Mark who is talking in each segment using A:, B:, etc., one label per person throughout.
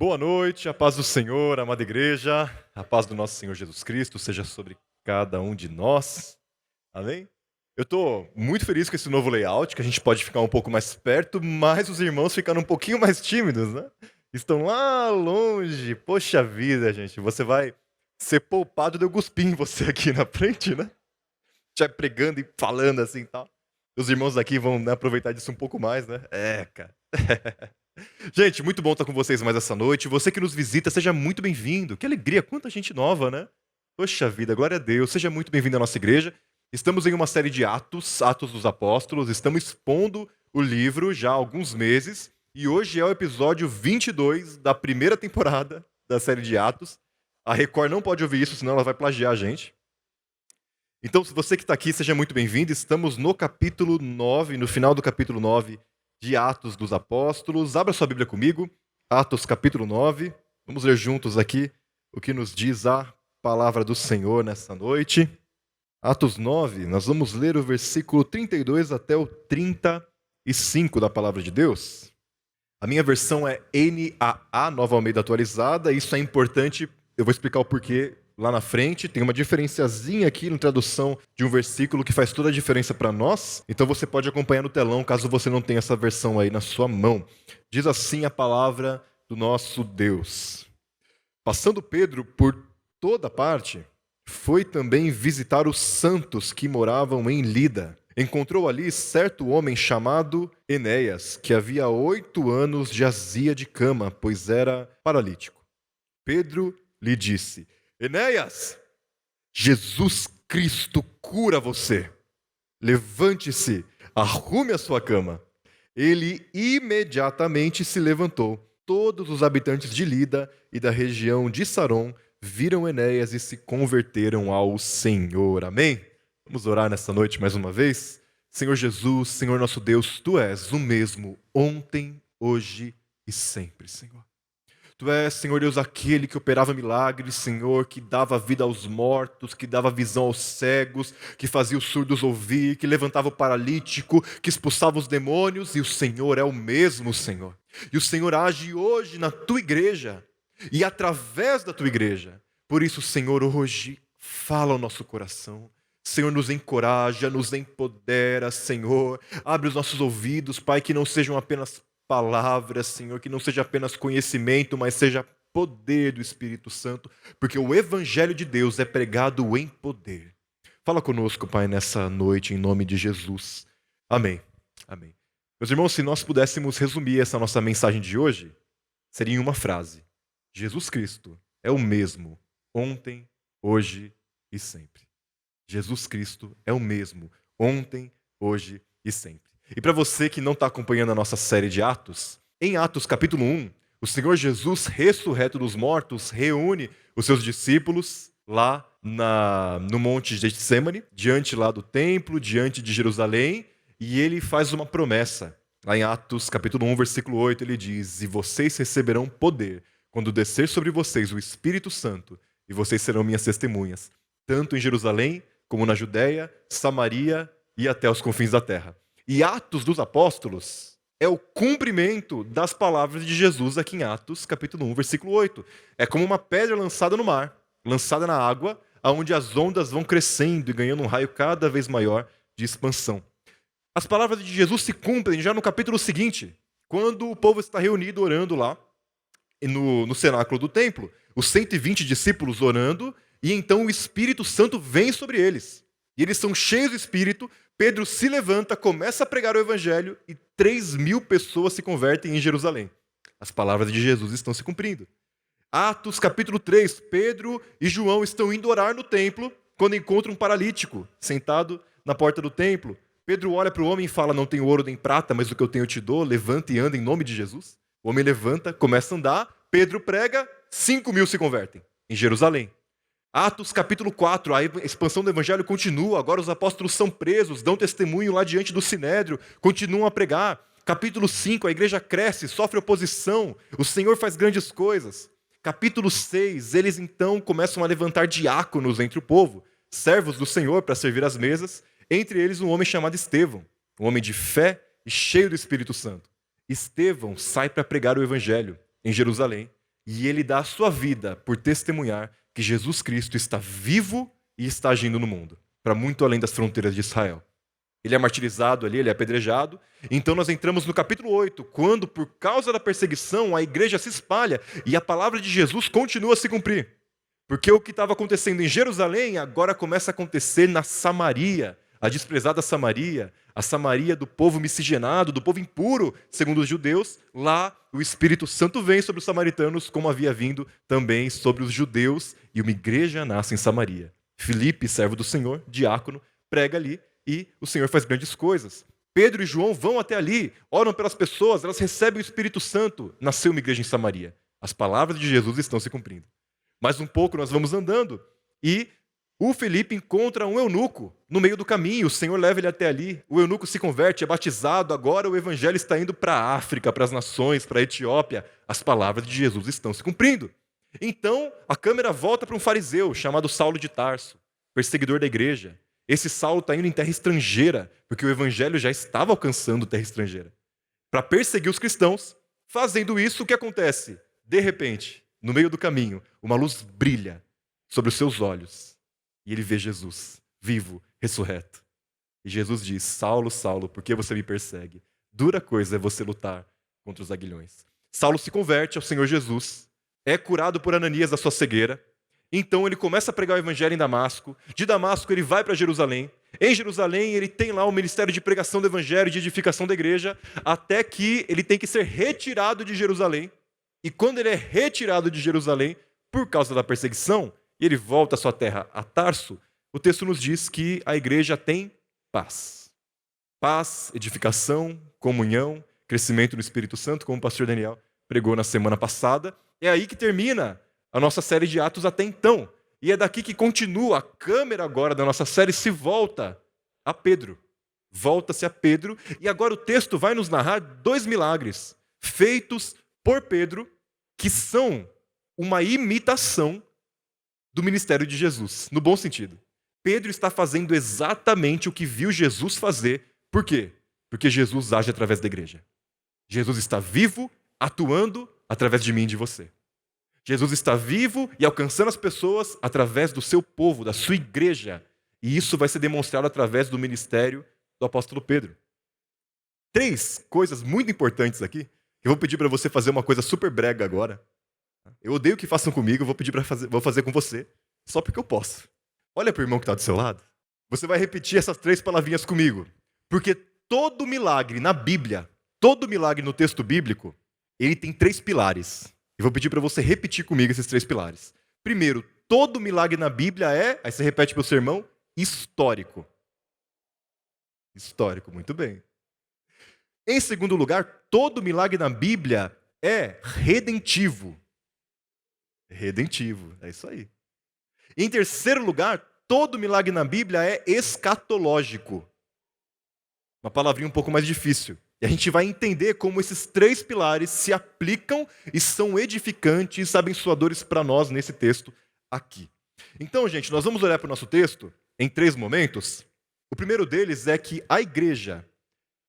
A: Boa noite, a paz do Senhor, amada igreja, a paz do nosso Senhor Jesus Cristo seja sobre cada um de nós. Amém? Eu estou muito feliz com esse novo layout, que a gente pode ficar um pouco mais perto, mas os irmãos ficaram um pouquinho mais tímidos, né? Estão lá longe. Poxa vida, gente, você vai ser poupado de eu cuspir em você aqui na frente, né? Já pregando e falando assim e tal. Os irmãos daqui vão, né, aproveitar disso um pouco mais, né? Cara. Gente, muito bom estar com vocês mais essa noite. Você que nos visita, seja muito bem-vindo. Que alegria, quanta gente nova, né? Poxa vida, glória a Deus. Seja muito bem-vindo à nossa igreja. Estamos em uma série de Atos dos Apóstolos. Estamos expondo o livro já há alguns meses. E hoje é o episódio 22 da primeira temporada da série de Atos. A Record não pode ouvir isso, senão ela vai plagiar a gente. Então, se você que está aqui, seja muito bem-vindo. Estamos no capítulo 9, no final do capítulo 9 de Atos dos Apóstolos. Abra sua Bíblia comigo, Atos capítulo 9. Vamos ler juntos aqui o que nos diz a palavra do Senhor nessa noite. Atos 9, nós vamos ler o versículo 32 até o 35 da palavra de Deus. A minha versão é NAA, Nova Almeida Atualizada. Isso é importante, eu vou explicar o porquê lá na frente. Tem uma diferenciazinha aqui na tradução de um versículo que faz toda a diferença para nós. Então você pode acompanhar no telão, caso você não tenha essa versão aí na sua mão. Diz assim a palavra do nosso Deus. Passando Pedro por toda parte, foi também visitar os santos que moravam em Lida. Encontrou ali certo homem chamado Enéas, que havia 8 anos jazia de cama, pois era paralítico. Pedro lhe disse: Enéas, Jesus Cristo cura você. Levante-se, arrume a sua cama. Ele imediatamente se levantou. Todos os habitantes de Lida e da região de Saron viram Enéas e se converteram ao Senhor. Amém? Vamos orar nessa noite mais uma vez? Senhor Jesus, Senhor nosso Deus, Tu és o mesmo ontem, hoje e sempre, Senhor. Tu és, Senhor Deus, aquele que operava milagres, Senhor, que dava vida aos mortos, que dava visão aos cegos, que fazia os surdos ouvir, que levantava o paralítico, que expulsava os demônios, e o Senhor é o mesmo, Senhor. E o Senhor age hoje na Tua igreja e através da Tua igreja. Por isso, Senhor, hoje fala ao nosso coração. Senhor, nos encoraja, nos empodera, Senhor. Abre os nossos ouvidos, Pai, que não sejam apenas palavras, Senhor, que não seja apenas conhecimento, mas seja poder do Espírito Santo, porque o Evangelho de Deus é pregado em poder. Fala conosco, Pai, nessa noite, em nome de Jesus. Amém. Amém. Meus irmãos, se nós pudéssemos resumir essa nossa mensagem de hoje, seria em uma frase: Jesus Cristo é o mesmo ontem, hoje e sempre. Jesus Cristo é o mesmo ontem, hoje e sempre. E para você que não está acompanhando a nossa série de Atos, em Atos capítulo 1, o Senhor Jesus, ressurreto dos mortos, reúne os seus discípulos lá no Monte Getsemane, diante lá do templo, diante de Jerusalém, e ele faz uma promessa. Lá em Atos capítulo 1, versículo 8, ele diz: E vocês receberão poder quando descer sobre vocês o Espírito Santo, e vocês serão minhas testemunhas, tanto em Jerusalém, como na Judéia, Samaria e até os confins da terra. E Atos dos Apóstolos é o cumprimento das palavras de Jesus aqui em Atos, capítulo 1, versículo 8. É como uma pedra lançada no mar, lançada na água, onde as ondas vão crescendo e ganhando um raio cada vez maior de expansão. As palavras de Jesus se cumprem já no capítulo seguinte, quando o povo está reunido orando lá no cenáculo do templo, os 120 discípulos orando, e então o Espírito Santo vem sobre eles. E eles são cheios do Espírito. Pedro se levanta, começa a pregar o Evangelho e 3.000 pessoas se convertem em Jerusalém. As palavras de Jesus estão se cumprindo. Atos capítulo 3, Pedro e João estão indo orar no templo quando encontram um paralítico sentado na porta do templo. Pedro olha para o homem e fala: Não tenho ouro nem prata, mas o que eu tenho eu te dou, levanta e anda em nome de Jesus. O homem levanta, começa a andar, Pedro prega, 5.000 se convertem em Jerusalém. Atos capítulo 4, a expansão do evangelho continua, agora os apóstolos são presos, dão testemunho lá diante do Sinédrio, continuam a pregar. Capítulo 5, a igreja cresce, sofre oposição, o Senhor faz grandes coisas. Capítulo 6, eles então começam a levantar diáconos entre o povo, servos do Senhor para servir as mesas, entre eles um homem chamado Estevão, um homem de fé e cheio do Espírito Santo. Estevão sai para pregar o evangelho em Jerusalém. e ele dá a sua vida por testemunhar que Jesus Cristo está vivo e está agindo no mundo, para muito além das fronteiras de Israel. Ele é martirizado ali, ele é apedrejado. Então nós entramos no capítulo 8, quando, por causa da perseguição, a igreja se espalha e a palavra de Jesus continua a se cumprir. Porque o que estava acontecendo em Jerusalém agora começa a acontecer na Samaria, a desprezada Samaria, a Samaria do povo miscigenado, do povo impuro, segundo os judeus. Lá o Espírito Santo vem sobre os samaritanos, como havia vindo também sobre os judeus, e uma igreja nasce em Samaria. Filipe, servo do Senhor, diácono, prega ali, e o Senhor faz grandes coisas. Pedro e João vão até ali, oram pelas pessoas, elas recebem o Espírito Santo. Nasceu uma igreja em Samaria. As palavras de Jesus estão se cumprindo. Mais um pouco nós vamos andando e o Filipe encontra um eunuco no meio do caminho. O Senhor leva ele até ali. O eunuco se converte, é batizado. Agora o evangelho está indo para a África, para as nações, para a Etiópia. As palavras de Jesus estão se cumprindo. Então a câmera volta para um fariseu chamado Saulo de Tarso, perseguidor da igreja. Esse Saulo está indo em terra estrangeira, porque o evangelho já estava alcançando terra estrangeira. Para perseguir os cristãos, fazendo isso, o que acontece? De repente, no meio do caminho, uma luz brilha sobre os seus olhos. E ele vê Jesus, vivo, ressurreto. E Jesus diz: Saulo, Saulo, por que você me persegue? Dura coisa é você lutar contra os aguilhões. Saulo se converte ao Senhor Jesus, é curado por Ananias da sua cegueira. Então ele começa a pregar o evangelho em Damasco. De Damasco ele vai para Jerusalém. Em Jerusalém ele tem lá o ministério de pregação do evangelho e de edificação da igreja, até que ele tem que ser retirado de Jerusalém. E quando ele é retirado de Jerusalém, por causa da perseguição, e ele volta à sua terra, a Tarso, o texto nos diz que a igreja tem paz. Paz, edificação, comunhão, crescimento no Espírito Santo, como o pastor Daniel pregou na semana passada. É aí que termina a nossa série de Atos até então. E é daqui que continua. A câmera agora da nossa série se volta a Pedro. Volta-se a Pedro. E agora o texto vai nos narrar 2 milagres feitos por Pedro, que são uma imitação do ministério de Jesus, no bom sentido. Pedro está fazendo exatamente o que viu Jesus fazer. Por quê? Porque Jesus age através da igreja. Jesus está vivo, atuando através de mim e de você. Jesus está vivo e alcançando as pessoas através do seu povo, da sua igreja. E isso vai ser demonstrado através do ministério do apóstolo Pedro. 3 coisas muito importantes aqui. Eu vou pedir para você fazer uma coisa super brega agora. Eu odeio que façam comigo, eu vou fazer com você, só porque eu posso. Olha para o irmão que está do seu lado. Você vai repetir essas 3 palavrinhas comigo. Porque todo milagre na Bíblia, todo milagre no texto bíblico, ele tem 3 pilares. Eu vou pedir para você repetir comigo esses 3 pilares. Primeiro, todo milagre na Bíblia aí você repete para o seu irmão, histórico. Histórico, muito bem. Em segundo lugar, todo milagre na Bíblia é redentivo. Redentivo, é isso aí. Em terceiro lugar, todo milagre na Bíblia é escatológico. Uma palavrinha um pouco mais difícil. E a gente vai entender como esses 3 pilares se aplicam e são edificantes, abençoadores para nós nesse texto aqui. Então, gente, nós vamos olhar para o nosso texto em 3 momentos. O primeiro deles é que a igreja,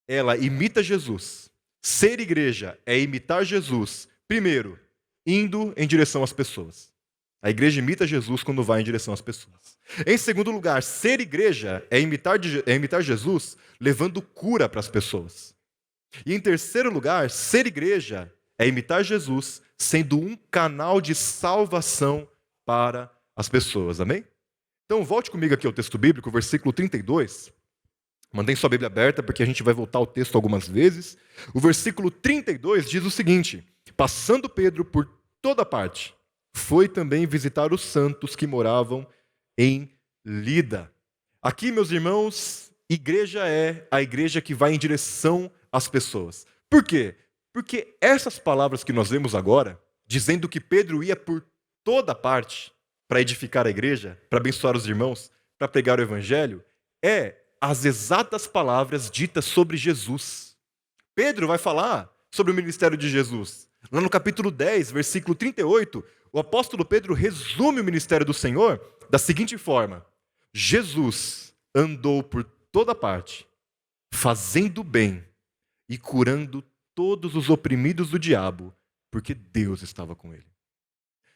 A: ela imita Jesus. Ser igreja é imitar Jesus, primeiro, indo em direção às pessoas. A igreja imita Jesus quando vai em direção às pessoas. Em segundo lugar, ser igreja é imitar Jesus levando cura para as pessoas. E em terceiro lugar, ser igreja é imitar Jesus sendo um canal de salvação para as pessoas. Amém? Então, volte comigo aqui ao texto bíblico, versículo 32. Mantém sua Bíblia aberta, porque a gente vai voltar ao texto algumas vezes. O versículo 32 diz o seguinte: passando Pedro por toda parte, foi também visitar os santos que moravam em Lida. Aqui, meus irmãos, igreja é a igreja que vai em direção às pessoas. Por quê? Porque essas palavras que nós lemos agora, dizendo que Pedro ia por toda parte para edificar a igreja, para abençoar os irmãos, para pregar o evangelho, é as exatas palavras ditas sobre Jesus. Pedro vai falar sobre o ministério de Jesus. Lá no capítulo 10, versículo 38, o apóstolo Pedro resume o ministério do Senhor da seguinte forma: Jesus andou por toda parte, fazendo bem e curando todos os oprimidos do diabo, porque Deus estava com ele.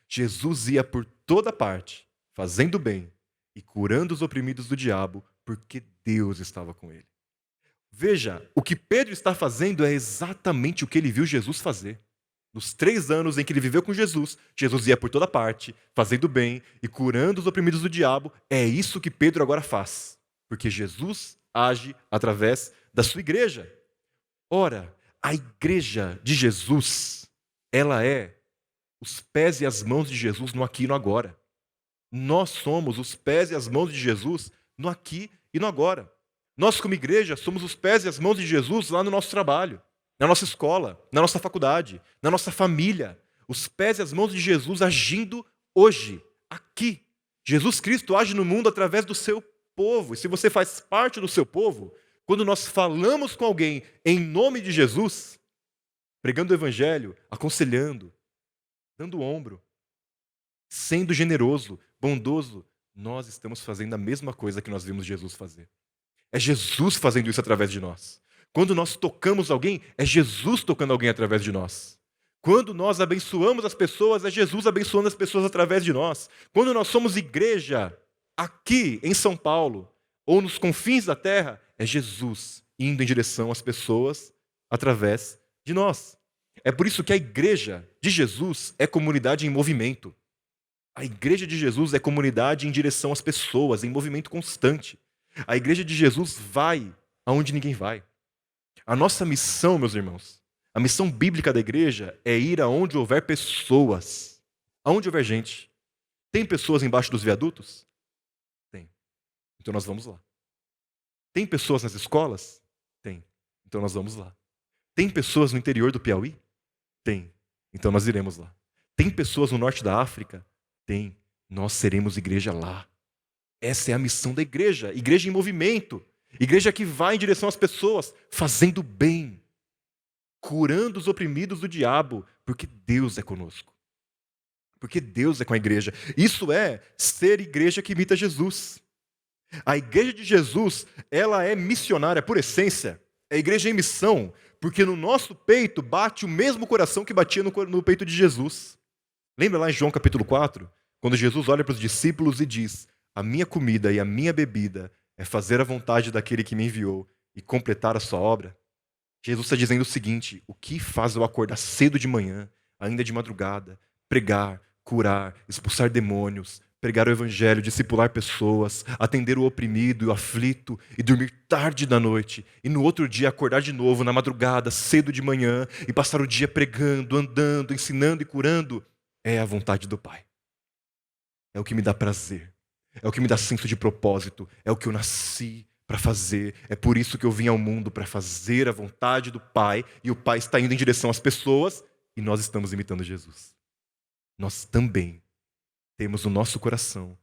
A: Jesus ia por toda parte, fazendo bem e curando os oprimidos do diabo, porque Deus estava com ele. Veja, o que Pedro está fazendo é exatamente o que ele viu Jesus fazer. Nos 3 anos em que ele viveu com Jesus, Jesus ia por toda parte, fazendo bem e curando os oprimidos do diabo. É isso que Pedro agora faz, porque Jesus age através da sua igreja. Ora, a igreja de Jesus, ela é os pés e as mãos de Jesus no aqui e no agora. Nós somos os pés e as mãos de Jesus no aqui e no agora. Nós, como igreja, somos os pés e as mãos de Jesus lá no nosso trabalho, na nossa escola, na nossa faculdade, na nossa família. Os pés e as mãos de Jesus agindo hoje, aqui. Jesus Cristo age no mundo através do seu povo. E se você faz parte do seu povo, quando nós falamos com alguém em nome de Jesus, pregando o evangelho, aconselhando, dando o ombro, sendo generoso, bondoso, nós estamos fazendo a mesma coisa que nós vimos Jesus fazer. É Jesus fazendo isso através de nós. Quando nós tocamos alguém, é Jesus tocando alguém através de nós. Quando nós abençoamos as pessoas, é Jesus abençoando as pessoas através de nós. Quando nós somos igreja aqui em São Paulo, ou nos confins da terra, é Jesus indo em direção às pessoas através de nós. É por isso que a igreja de Jesus é comunidade em movimento. A igreja de Jesus é comunidade em direção às pessoas, em movimento constante. A igreja de Jesus vai aonde ninguém vai. A nossa missão, meus irmãos, a missão bíblica da igreja é ir aonde houver pessoas. Aonde houver gente. Tem pessoas embaixo dos viadutos? Tem. Então nós vamos lá. Tem pessoas nas escolas? Tem. Então nós vamos lá. Tem pessoas no interior do Piauí? Tem. Então nós iremos lá. Tem pessoas no norte da África? Tem. Nós seremos igreja lá. Essa é a missão da igreja. Igreja em movimento. Igreja que vai em direção às pessoas, fazendo bem, curando os oprimidos do diabo, porque Deus é conosco. Porque Deus é com a igreja. Isso é ser igreja que imita Jesus. A igreja de Jesus, ela é missionária por essência. É igreja em missão, porque no nosso peito bate o mesmo coração que batia no peito de Jesus. Lembra lá em João capítulo 4? Quando Jesus olha para os discípulos e diz: a minha comida e a minha bebida é fazer a vontade daquele que me enviou e completar a sua obra. Jesus está dizendo o seguinte: o que faz eu acordar cedo de manhã, ainda de madrugada, pregar, curar, expulsar demônios, pregar o evangelho, discipular pessoas, atender o oprimido e o aflito e dormir tarde da noite e no outro dia acordar de novo na madrugada, cedo de manhã e passar o dia pregando, andando, ensinando e curando, é a vontade do Pai. É o que me dá prazer. É o que me dá senso de propósito. É o que eu nasci para fazer. É por isso que eu vim ao mundo, para fazer a vontade do Pai. E o Pai está indo em direção às pessoas e nós estamos imitando Jesus. Nós também temos no nosso coração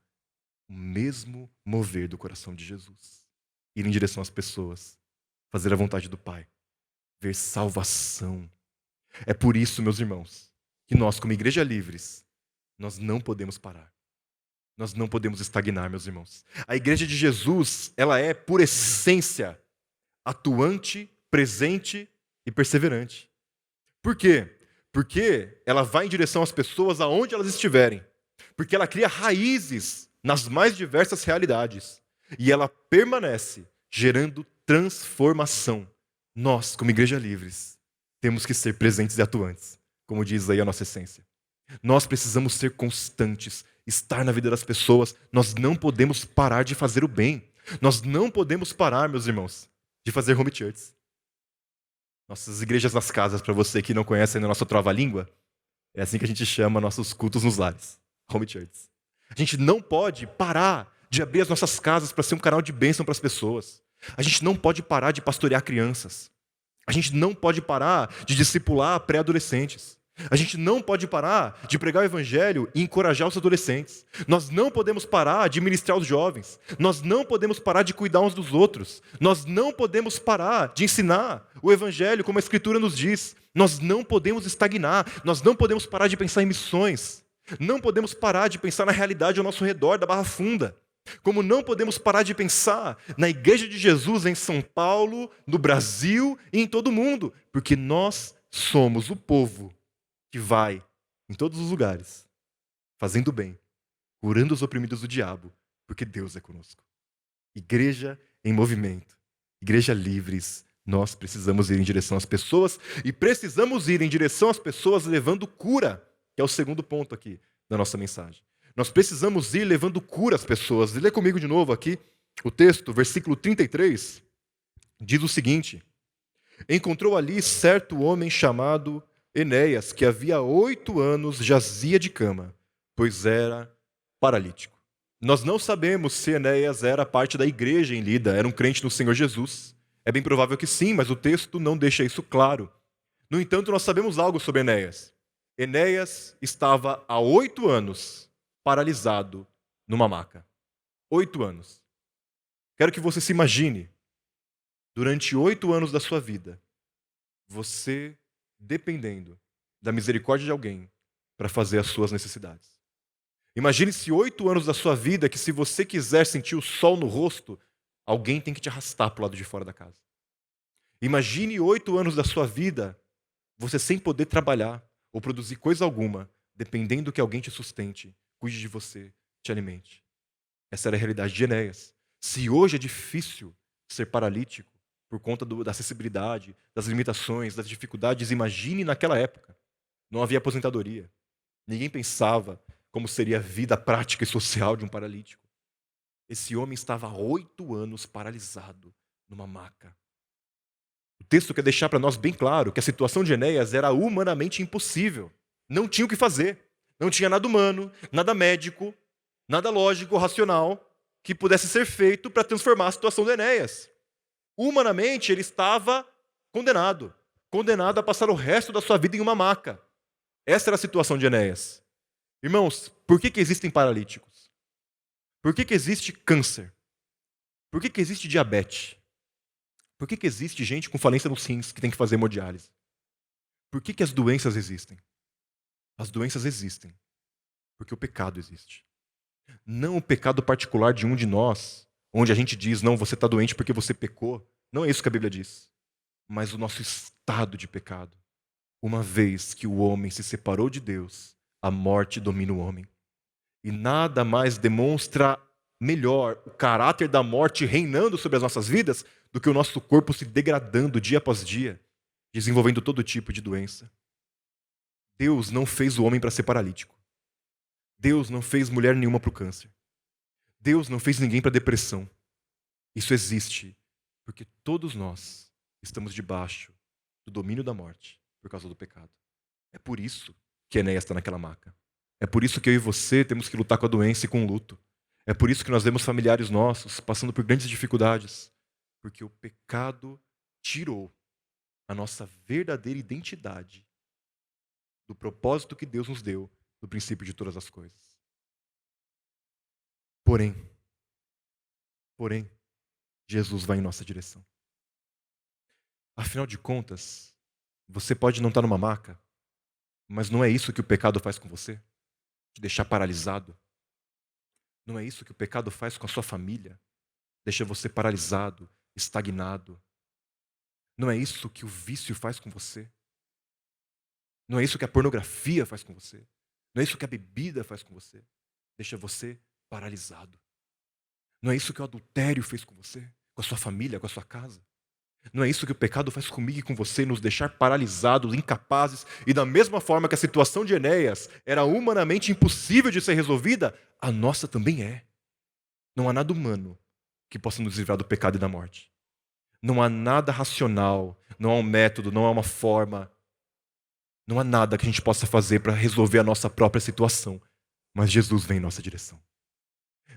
A: o mesmo mover do coração de Jesus. Ir em direção às pessoas. Fazer a vontade do Pai. Ver salvação. É por isso, meus irmãos, que nós, como igreja livres, nós não podemos parar. Nós não podemos estagnar, meus irmãos. A igreja de Jesus, ela é, por essência, atuante, presente e perseverante. Por quê? Porque ela vai em direção às pessoas aonde elas estiverem. Porque ela cria raízes nas mais diversas realidades. E ela permanece gerando transformação. Nós, como igreja livres, temos que ser presentes e atuantes, como diz aí a nossa essência. Nós precisamos ser constantes, estar na vida das pessoas. Nós não podemos parar de fazer o bem. Nós não podemos parar, meus irmãos, de fazer home church. Nossas igrejas nas casas, para você que não conhece ainda a nossa trava-língua, é assim que a gente chama nossos cultos nos lares. Home church. A gente não pode parar de abrir as nossas casas para ser um canal de bênção para as pessoas. A gente não pode parar de pastorear crianças. A gente não pode parar de discipular pré-adolescentes. A gente não pode parar de pregar o evangelho e encorajar os adolescentes. Nós não podemos parar de ministrar os jovens. Nós não podemos parar de cuidar uns dos outros. Nós não podemos parar de ensinar o evangelho como a Escritura nos diz. Nós não podemos estagnar. Nós não podemos parar de pensar em missões. Não podemos parar de pensar na realidade ao nosso redor da Barra Funda. Como não podemos parar de pensar na Igreja de Jesus em São Paulo, no Brasil e em todo o mundo. Porque nós somos o povo que vai em todos os lugares fazendo bem, curando os oprimidos do diabo, porque Deus é conosco. Igreja em movimento, igreja livres, nós precisamos ir em direção às pessoas e precisamos ir em direção às pessoas levando cura, que é o segundo ponto aqui da nossa mensagem. Nós precisamos ir levando cura às pessoas. Lê comigo de novo aqui o texto, versículo 33, diz o seguinte: encontrou ali certo homem chamado Enéas, que havia 8 anos jazia de cama, pois era paralítico. Nós não sabemos se Enéas era parte da igreja em Lida, era um crente no Senhor Jesus. É bem provável que sim, mas o texto não deixa isso claro. No entanto, nós sabemos algo sobre Enéas. Enéas estava há 8 anos paralisado numa maca. 8 anos. Quero que você se imagine, durante 8 anos da sua vida, você dependendo da misericórdia de alguém para fazer as suas necessidades. Imagine-se 8 anos da sua vida que, se você quiser sentir o sol no rosto, alguém tem que te arrastar para o lado de fora da casa. Imagine 8 anos da sua vida você sem poder trabalhar ou produzir coisa alguma, dependendo que alguém te sustente, cuide de você, te alimente. Essa era a realidade de Enéas. Se hoje é difícil ser paralítico por conta da acessibilidade, das limitações, das dificuldades, imagine naquela época. Não havia aposentadoria. Ninguém pensava como seria a vida prática e social de um paralítico. Esse homem estava há 8 anos paralisado numa maca. O texto quer deixar para nós bem claro que a situação de Enéas era humanamente impossível. Não tinha o que fazer. Não tinha nada humano, nada médico, nada lógico, racional, que pudesse ser feito para transformar a situação de Enéas. Humanamente, ele estava condenado. Condenado a passar o resto da sua vida em uma maca. Essa era a situação de Enéas. Irmãos, por que existem paralíticos? Por que existe câncer? Por que existe diabetes? Por que existe gente com falência nos rins que tem que fazer hemodiálise? Por que as doenças existem? As doenças existem porque o pecado existe. Não o pecado particular de um de nós, onde a gente diz, não, você está doente porque você pecou. Não é isso que a Bíblia diz. Mas o nosso estado de pecado. Uma vez que o homem se separou de Deus, a morte domina o homem. E nada mais demonstra melhor o caráter da morte reinando sobre as nossas vidas do que o nosso corpo se degradando dia após dia, desenvolvendo todo tipo de doença. Deus não fez o homem para ser paralítico. Deus não fez mulher nenhuma para o câncer. Deus não fez ninguém para depressão. Isso existe porque todos nós estamos debaixo do domínio da morte por causa do pecado. É por isso que Enéas está naquela maca. É por isso que eu e você temos que lutar com a doença e com o luto. É por isso que nós vemos familiares nossos passando por grandes dificuldades. Porque o pecado tirou a nossa verdadeira identidade do propósito que Deus nos deu, do princípio de todas as coisas. Porém, Jesus vai em nossa direção. Afinal de contas, você pode não estar numa maca, mas não é isso que o pecado faz com você? Te deixar paralisado? Não é isso que o pecado faz com a sua família? Deixa você paralisado, estagnado? Não é isso que o vício faz com você? Não é isso que a pornografia faz com você? Não é isso que a bebida faz com você? Deixa você paralisado. Não é isso que o adultério fez com você? Com a sua família, com a sua casa? Não é isso que o pecado faz comigo e com você, nos deixar paralisados, incapazes, e da mesma forma que a situação de Enéas era humanamente impossível de ser resolvida, a nossa também é. Não há nada humano que possa nos livrar do pecado e da morte. Não há nada racional, não há um método, não há uma forma, não há nada que a gente possa fazer para resolver a nossa própria situação. Mas Jesus vem em nossa direção.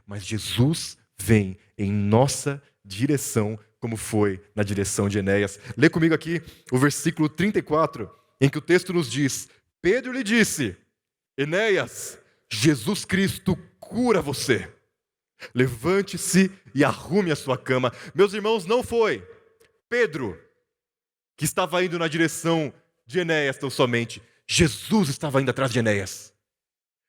A: Mas Jesus vem em nossa direção, como foi na direção de Enéas. Lê comigo aqui o versículo 34, em que o texto nos diz: Pedro lhe disse, Enéas, Jesus Cristo cura você. Levante-se e arrume a sua cama. Meus irmãos, não foi Pedro que estava indo na direção de Enéas tão somente. Jesus estava indo atrás de Enéas.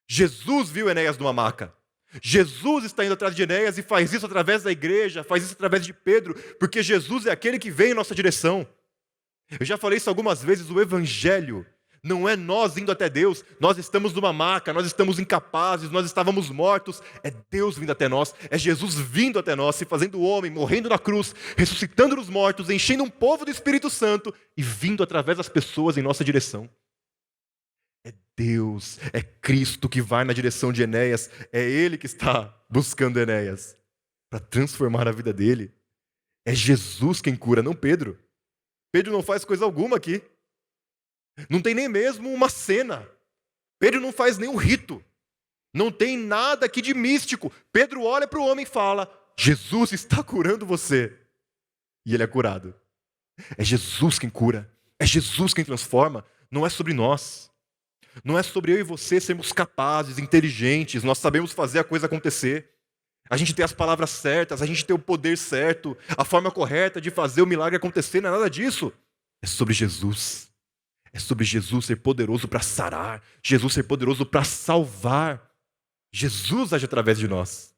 A: Jesus viu Enéas numa maca. Jesus está indo atrás de Enéas e faz isso através da igreja, faz isso através de Pedro, porque Jesus é aquele que vem em nossa direção. Eu já falei isso algumas vezes, o evangelho Não é nós indo até Deus, nós estamos numa maca, nós estamos incapazes, nós estávamos mortos. É Deus vindo até nós, é Jesus vindo até nós, se fazendo homem, morrendo na cruz, ressuscitando os mortos, enchendo um povo do Espírito Santo e vindo através das pessoas em nossa direção. É Deus, é Cristo que vai na direção de Enéas, é Ele que está buscando Enéas para transformar a vida dele. É Jesus quem cura, não Pedro. Pedro não faz coisa alguma aqui. Não tem nem mesmo uma cena. Pedro não faz nenhum rito. Não tem nada aqui de místico. Pedro olha para o homem e fala: Jesus está curando você. E ele é curado. É Jesus quem cura. É Jesus quem transforma. Não é sobre nós. Não é sobre eu e você sermos capazes, inteligentes, nós sabemos fazer a coisa acontecer. A gente tem as palavras certas, a gente tem o poder certo, a forma correta de fazer o milagre acontecer, não é nada disso. É sobre Jesus. É sobre Jesus ser poderoso para sarar, Jesus ser poderoso para salvar. Jesus age através de nós.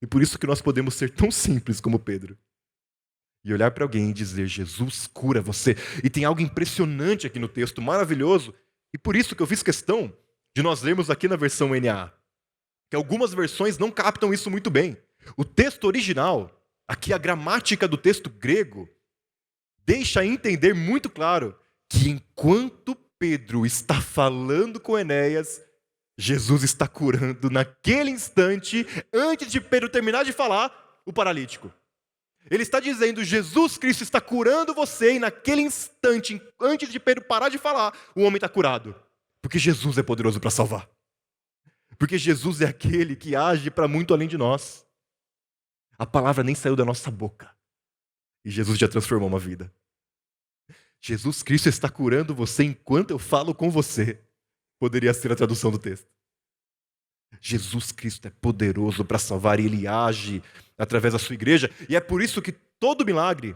A: E por isso que nós podemos ser tão simples como Pedro. E olhar para alguém e dizer: Jesus cura você. E tem algo impressionante aqui no texto, maravilhoso. E por isso que eu fiz questão de nós lermos aqui na versão NA. Que algumas versões não captam isso muito bem. O texto original, aqui a gramática do texto grego, deixa entender muito claro que enquanto Pedro está falando com Enéas, Jesus está curando naquele instante, antes de Pedro terminar de falar, o paralítico. Ele está dizendo: Jesus Cristo está curando você, e naquele instante, antes de Pedro parar de falar, o homem está curado. Porque Jesus é poderoso para salvar. Porque Jesus é aquele que age para muito além de nós. A palavra nem saiu da nossa boca. E Jesus já transformou uma vida. Jesus Cristo está curando você enquanto eu falo com você. Poderia ser a tradução do texto. Jesus Cristo é poderoso para salvar e Ele age através da sua igreja. E é por isso que todo milagre,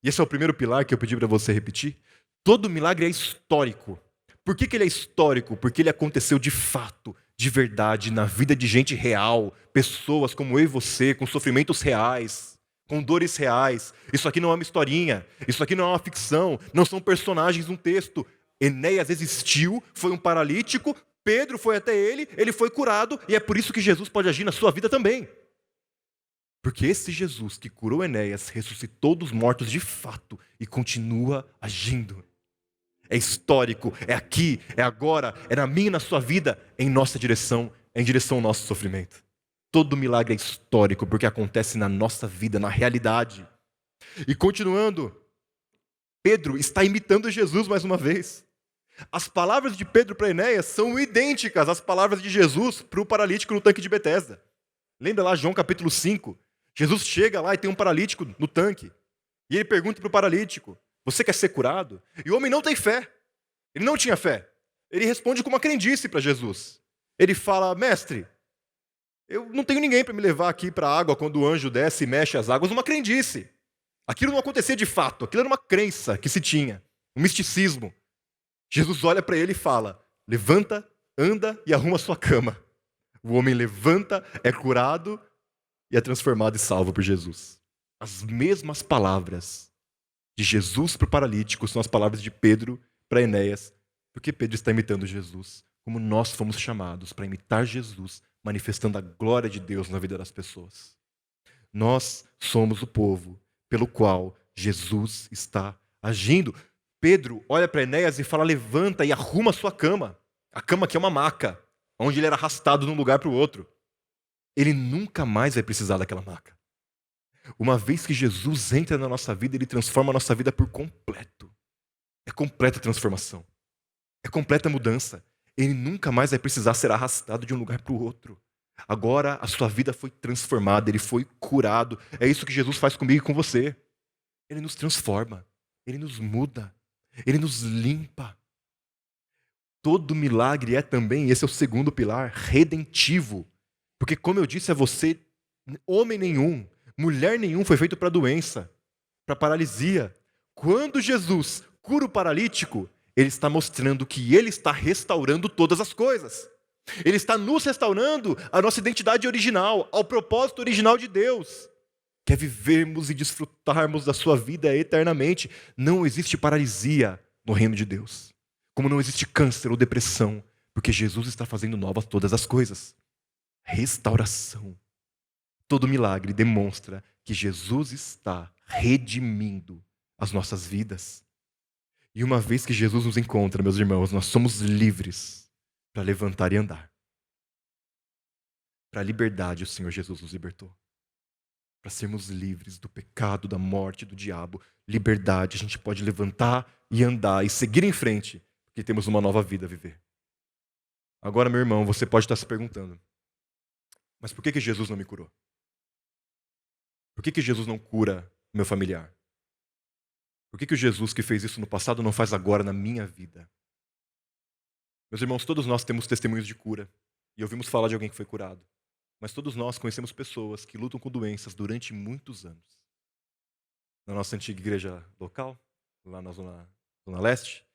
A: e esse é o primeiro pilar que eu pedi para você repetir, todo milagre é histórico. Por que ele é histórico? Porque ele aconteceu de fato, de verdade, na vida de gente real, pessoas como eu e você, com sofrimentos reais, com dores reais. Isso aqui não é uma historinha, isso aqui não é uma ficção, não são personagens num texto. Enéas existiu, foi um paralítico, Pedro foi até ele foi curado, e é por isso que Jesus pode agir na sua vida também. Porque esse Jesus que curou Enéas ressuscitou dos mortos de fato e continua agindo. É histórico, é aqui, é agora, é na minha e na sua vida, em nossa direção, em direção ao nosso sofrimento. Todo milagre é histórico porque acontece na nossa vida, na realidade. E continuando, Pedro está imitando Jesus mais uma vez. As palavras de Pedro para Enéas são idênticas às palavras de Jesus para o paralítico no tanque de Betesda. Lembra lá João capítulo 5? Jesus chega lá e tem um paralítico no tanque. E ele pergunta para o paralítico: você quer ser curado? E o homem não tem fé. Ele não tinha fé. Ele responde com uma crendice para Jesus. Ele fala: mestre, eu não tenho ninguém para me levar aqui para a água quando o anjo desce e mexe as águas. Uma crendice. Aquilo não acontecia de fato. Aquilo era uma crença que se tinha. Um misticismo. Jesus olha para ele e fala: levanta, anda e arruma sua cama. O homem levanta, é curado e é transformado e salvo por Jesus. As mesmas palavras de Jesus para o paralítico são as palavras de Pedro para Enéas, porque Pedro está imitando Jesus, como nós fomos chamados para imitar Jesus, manifestando a glória de Deus na vida das pessoas. Nós somos o povo pelo qual Jesus está agindo. Pedro olha para Enéas e fala: levanta e arruma sua cama. A cama que é uma maca, onde ele era arrastado de um lugar para o outro. Ele nunca mais vai precisar daquela maca. Uma vez que Jesus entra na nossa vida, Ele transforma a nossa vida por completo. É completa transformação. É completa mudança. Ele nunca mais vai precisar ser arrastado de um lugar para o outro. Agora a sua vida foi transformada, Ele foi curado. É isso que Jesus faz comigo e com você. Ele nos transforma, Ele nos muda, Ele nos limpa. Todo milagre é também, esse é o segundo pilar, redentivo. Porque, como eu disse a você, homem nenhum, mulher nenhum foi feito para doença, para paralisia. Quando Jesus cura o paralítico, Ele está mostrando que Ele está restaurando todas as coisas. Ele está nos restaurando a nossa identidade original, ao propósito original de Deus. Que é vivermos e desfrutarmos da sua vida eternamente. Não existe paralisia no reino de Deus. Como não existe câncer ou depressão, porque Jesus está fazendo novas todas as coisas. Restauração. Todo milagre demonstra que Jesus está redimindo as nossas vidas. E uma vez que Jesus nos encontra, meus irmãos, nós somos livres para levantar e andar. Para a liberdade o Senhor Jesus nos libertou. Para sermos livres do pecado, da morte, do diabo. Liberdade, a gente pode levantar e andar e seguir em frente, porque temos uma nova vida a viver. Agora, meu irmão, você pode estar se perguntando, mas por que Jesus não me curou? Por que Jesus não cura meu familiar? Por que o Jesus que fez isso no passado não faz agora na minha vida? Meus irmãos, todos nós temos testemunhos de cura. E ouvimos falar de alguém que foi curado. Mas todos nós conhecemos pessoas que lutam com doenças durante muitos anos. Na nossa antiga igreja local, lá na zona leste,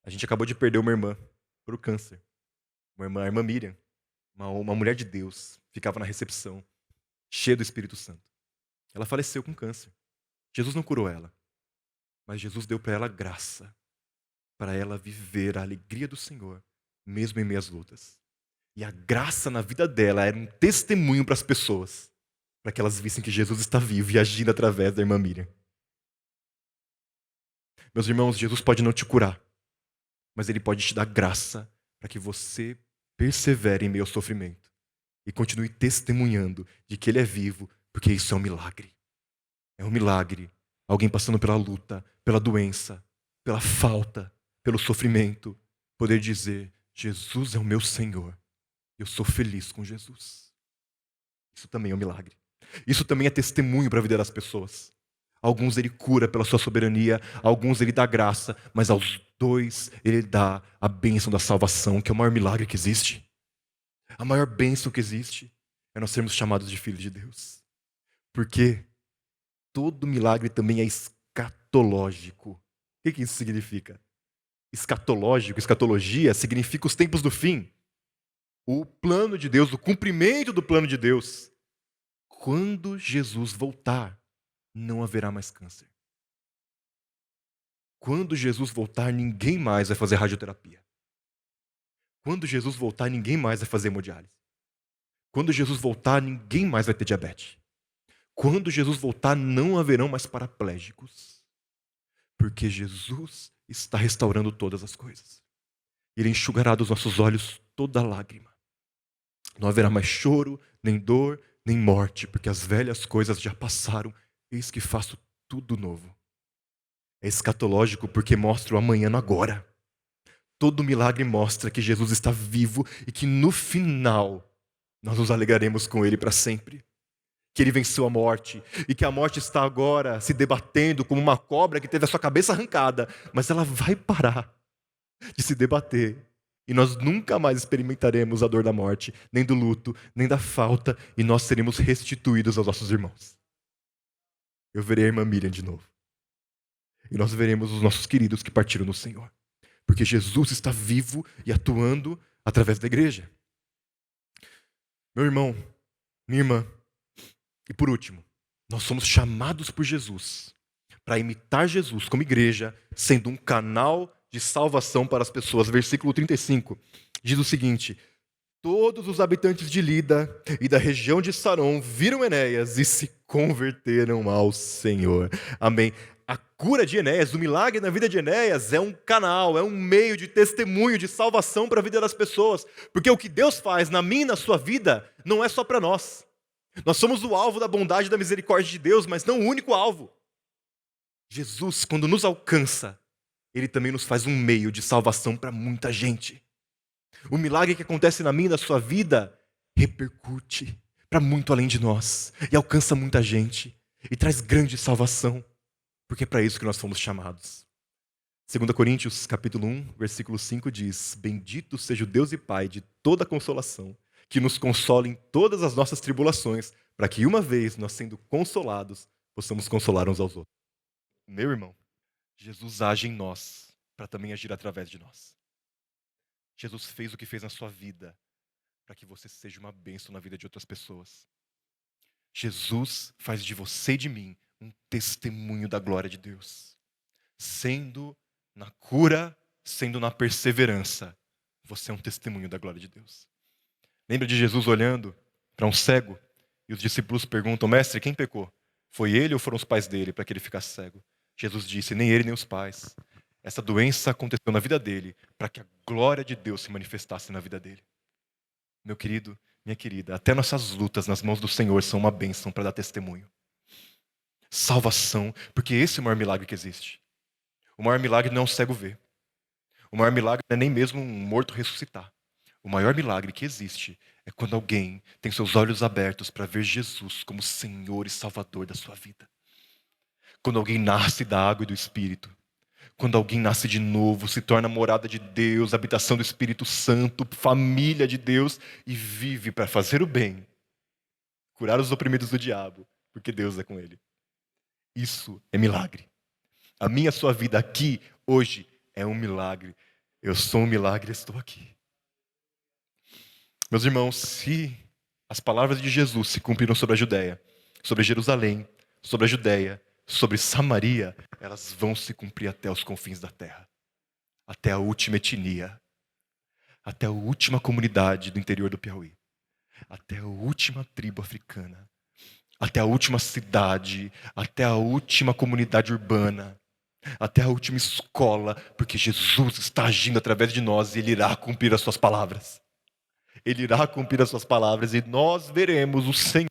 A: a gente acabou de perder uma irmã por câncer. A irmã Miriam, uma mulher de Deus, ficava na recepção, cheia do Espírito Santo. Ela faleceu com câncer. Jesus não curou ela, mas Jesus deu para ela graça, para ela viver a alegria do Senhor, mesmo em meio às lutas. E a graça na vida dela era um testemunho para as pessoas, para que elas vissem que Jesus está vivo e agindo através da irmã Miriam. Meus irmãos, Jesus pode não te curar, mas Ele pode te dar graça para que você persevere em meio ao sofrimento e continue testemunhando de que Ele é vivo, porque isso é um milagre. É um milagre. Alguém passando pela luta, pela doença, pela falta, pelo sofrimento, poder dizer: Jesus é o meu Senhor. Eu sou feliz com Jesus. Isso também é um milagre. Isso também é testemunho para a vida das pessoas. Alguns Ele cura pela sua soberania, alguns Ele dá graça, mas aos dois Ele dá a bênção da salvação, que é o maior milagre que existe. A maior bênção que existe é nós sermos chamados de filhos de Deus. Porque todo milagre também é escatológico. O que isso significa? Escatológico, escatologia, significa os tempos do fim. O plano de Deus, o cumprimento do plano de Deus. Quando Jesus voltar, não haverá mais câncer. Quando Jesus voltar, ninguém mais vai fazer radioterapia. Quando Jesus voltar, ninguém mais vai fazer hemodiálise. Quando Jesus voltar, ninguém mais vai ter diabetes. Quando Jesus voltar, não haverão mais paraplégicos. Porque Jesus está restaurando todas as coisas. Ele enxugará dos nossos olhos toda lágrima. Não haverá mais choro, nem dor, nem morte, porque as velhas coisas já passaram, eis que faço tudo novo. É escatológico porque mostra o amanhã no agora. Todo milagre mostra que Jesus está vivo e que no final nós nos alegraremos com Ele para sempre. Que Ele venceu a morte e que a morte está agora se debatendo como uma cobra que teve a sua cabeça arrancada, mas ela vai parar de se debater. E nós nunca mais experimentaremos a dor da morte, nem do luto, nem da falta, e nós seremos restituídos aos nossos irmãos. Eu verei a irmã Miriam de novo. E nós veremos os nossos queridos que partiram no Senhor. Porque Jesus está vivo e atuando através da igreja. Meu irmão, minha irmã, e por último, nós somos chamados por Jesus para imitar Jesus como igreja, sendo um canal de salvação para as pessoas. Versículo 35 diz o seguinte: todos os habitantes de Lida e da região de Saron viram Enéas e se converteram ao Senhor. Amém. A cura de Enéas, o milagre na vida de Enéas é um canal, é um meio de testemunho, de salvação para a vida das pessoas. Porque o que Deus faz na minha e na sua vida não é só para nós. Nós somos o alvo da bondade e da misericórdia de Deus, mas não o único alvo. Jesus, quando nos alcança, Ele também nos faz um meio de salvação para muita gente. O milagre que acontece na minha e na sua vida repercute para muito além de nós e alcança muita gente e traz grande salvação, porque é para isso que nós fomos chamados. 2 Coríntios capítulo 1, versículo 5 diz: bendito seja o Deus e Pai de toda consolação, que nos consola em todas as nossas tribulações, para que uma vez nós sendo consolados, possamos consolar uns aos outros. Meu irmão, Jesus age em nós para também agir através de nós. Jesus fez o que fez na sua vida para que você seja uma bênção na vida de outras pessoas. Jesus faz de você e de mim um testemunho da glória de Deus, sendo na cura sendo na perseverança, você é um testemunho da glória de Deus. Lembra de Jesus olhando para um cego? E os discípulos perguntam, mestre, quem pecou? Foi ele ou foram os pais dele para que ele ficasse cego? Jesus disse, nem ele nem os pais. Essa doença aconteceu na vida dele para que a glória de Deus se manifestasse na vida dele. Meu querido, minha querida, até nossas lutas nas mãos do Senhor são uma bênção para dar testemunho. Salvação, porque esse é o maior milagre que existe. O maior milagre não é um cego ver. O maior milagre não é nem mesmo um morto ressuscitar. O maior milagre que existe é quando alguém tem seus olhos abertos para ver Jesus como Senhor e Salvador da sua vida. Quando alguém nasce da água e do Espírito. Quando alguém nasce de novo, se torna morada de Deus, habitação do Espírito Santo, família de Deus e vive para fazer o bem, curar os oprimidos do diabo, porque Deus é com ele. Isso é milagre. A minha, a sua vida aqui, hoje, é um milagre. Eu sou um milagre e estou aqui. Meus irmãos, se as palavras de Jesus se cumpriram sobre a Judéia, sobre Jerusalém, sobre a Judéia, sobre Samaria, elas vão se cumprir até os confins da terra. Até a última etnia. Até a última comunidade do interior do Piauí. Até a última tribo africana. Até a última cidade. Até a última comunidade urbana. Até a última escola. Porque Jesus está agindo através de nós e Ele irá cumprir as suas palavras. Ele irá cumprir as suas palavras e nós veremos o Senhor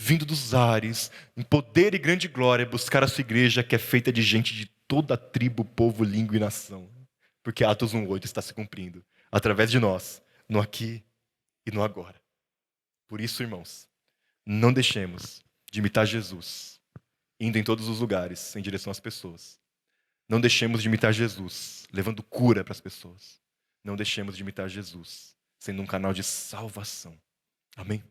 A: vindo dos ares, em poder e grande glória, buscar a sua igreja que é feita de gente de toda tribo, povo, língua e nação. Porque Atos 1:8 está se cumprindo através de nós, no aqui e no agora. Por isso, irmãos, não deixemos de imitar Jesus, indo em todos os lugares em direção às pessoas. Não deixemos de imitar Jesus, levando cura para as pessoas. Não deixemos de imitar Jesus, sendo um canal de salvação. Amém?